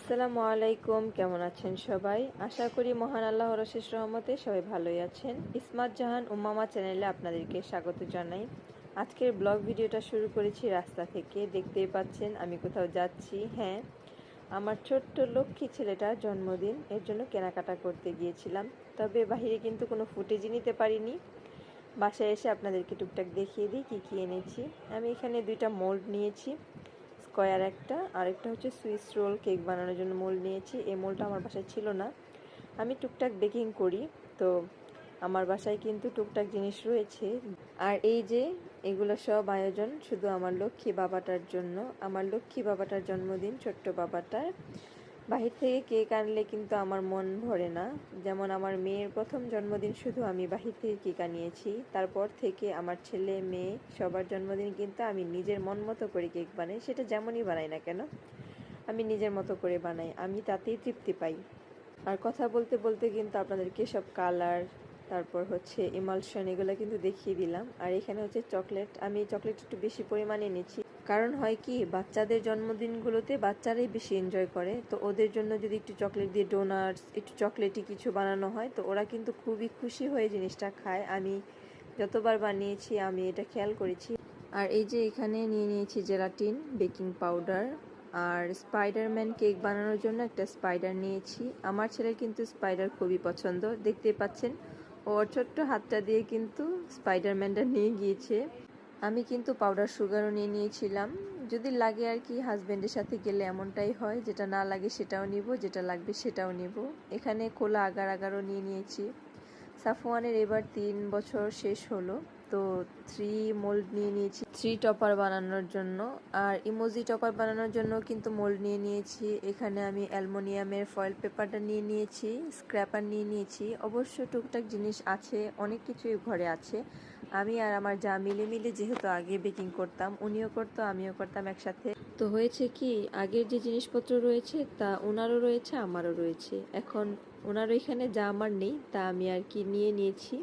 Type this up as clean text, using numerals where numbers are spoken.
আসসালামু আলাইকুম, কেমন আছেন সবাই? আশা করি মহান আল্লাহর অশেষ রহমতে সবাই ভালোই আছেন। ইসমাত জাহান উম্মামা চ্যানেলে আপনাদেরকে স্বাগত জানাই। আজকের ব্লগ ভিডিওটা শুরু করেছি রাস্তা থেকে। দেখতেই পাচ্ছেন আমি কোথাও যাচ্ছি। হ্যাঁ, আমার ছোট্ট লক্ষ্মী ছেলেটার জন্মদিন, এর জন্য কেনাকাটা করতে গিয়েছিলাম। তবে বাহিরে কিন্তু কোনো ফুটেজই নিতে পারিনি। বাসায় এসে আপনাদেরকে টুকটাক দেখিয়ে দিই কী কী এনেছি। আমি এখানে 2টা মোল্ড নিয়েছি, স্কোয়ার একটা, আরেকটা হচ্ছে সুইস রোল কেক বানানোর জন্য মোল্ড নিয়েছি। এই মোল্ডটা আমার বাসায় ছিল না। আমি টুকটাক বেকিং করি, তো আমার বাসায় কিন্তু টুকটাক জিনিস রয়েছে। আর এই যে এগুলো সব আয়োজন শুধু আমার লক্ষ্মী বাবাটার জন্য। আমার লক্ষ্মী বাবাটার জন্মদিন, ছোট্ট বাবাটার। বাহির থেকে কেক আনলে কিন্তু আমার মন ভরে না। যেমন আমার মেয়ের প্রথম জন্মদিন শুধু আমি বাহির থেকে কেক আনিয়েছি, তারপর থেকে আমার ছেলে মেয়ে সবার জন্মদিন কিন্তু আমি নিজের মন মতো করে কেক বানাই। সেটা যেমনই বানাই না কেন, আমি নিজের মতো করে বানাই, আমি তাতেই তৃপ্তি পাই। আর কথা বলতে বলতে কিন্তু আপনাদেরকে সব কালার, তারপর হচ্ছে ইমালশন, এগুলো কিন্তু দেখিয়ে দিলাম। আর এখানে হচ্ছে চকলেট। আমি চকলেট একটু বেশি পরিমাণে নিচ্ছি, কারণ হয় কি, বাচ্চাদের জন্মদিনগুলোতে বাচ্চারাই বেশি এনজয় করে। তো ওদের জন্য যদি একটু চকলেট দিয়ে ডোনাটস, একটু চকলেটি কিছু বানানো হয়, তো ওরা কিন্তু খুবই খুশি হয়ে জিনিসটা খায়। আমি যতবার বানিয়েছি আমি এটা খেয়াল করেছি। আর এই যে এখানে নিয়ে নিয়েছি জেলাটিন, বেকিং পাউডার, আর স্পাইডারম্যান কেক বানানোর জন্য একটা স্পাইডার নিয়েছি। আমার ছেলের কিন্তু স্পাইডার খুবই পছন্দ, দেখতেই পাচ্ছেন ওর ছোট্ট হাতটা দিয়ে কিন্তু স্পাইডারম্যানটা নিয়ে গিয়েছে। আমি কিন্তু পাউডার সুগারও নিয়ে নিয়েছিলাম, যদি লাগে আর কি। হাজব্যান্ডের সাথে গেলে এমনটাই হয়, যেটা না লাগে সেটাও নিব, যেটা লাগবে সেটাও নিব। এখানে খোলা আগার আগারও নিয়ে নিয়েছি। সাফওয়ানের এবার 3 বছর শেষ হলো, তো 3 মোল্ড নিয়ে নিয়েছি 3 টপার বানানোর জন্য। আর ইমোজি টপার বানানোর জন্য কিন্তু মোল্ড নিয়ে নিয়েছি। এখানে আমি অ্যালুমিনিয়ামের ফয়েল পেপারটা নিয়ে নিয়েছি, স্ক্র্যাপার নিয়ে নিয়েছি। অবশ্য টুকটাক জিনিস আছে, অনেক কিছুই ঘরে আছে। আমি আর আমার যা মিলে মিলে, যেহেতু আগে বেকিং করতাম, উনিও করতো আমিও করতাম একসাথে, তো হয়েছে কি, আগের যে জিনিসপত্র রয়েছে তা ওনারও রয়েছে আমারও রয়েছে। এখন ওনার ওইখানে যা আমার নেই তা আমি আর কি নিয়ে নিয়েছি।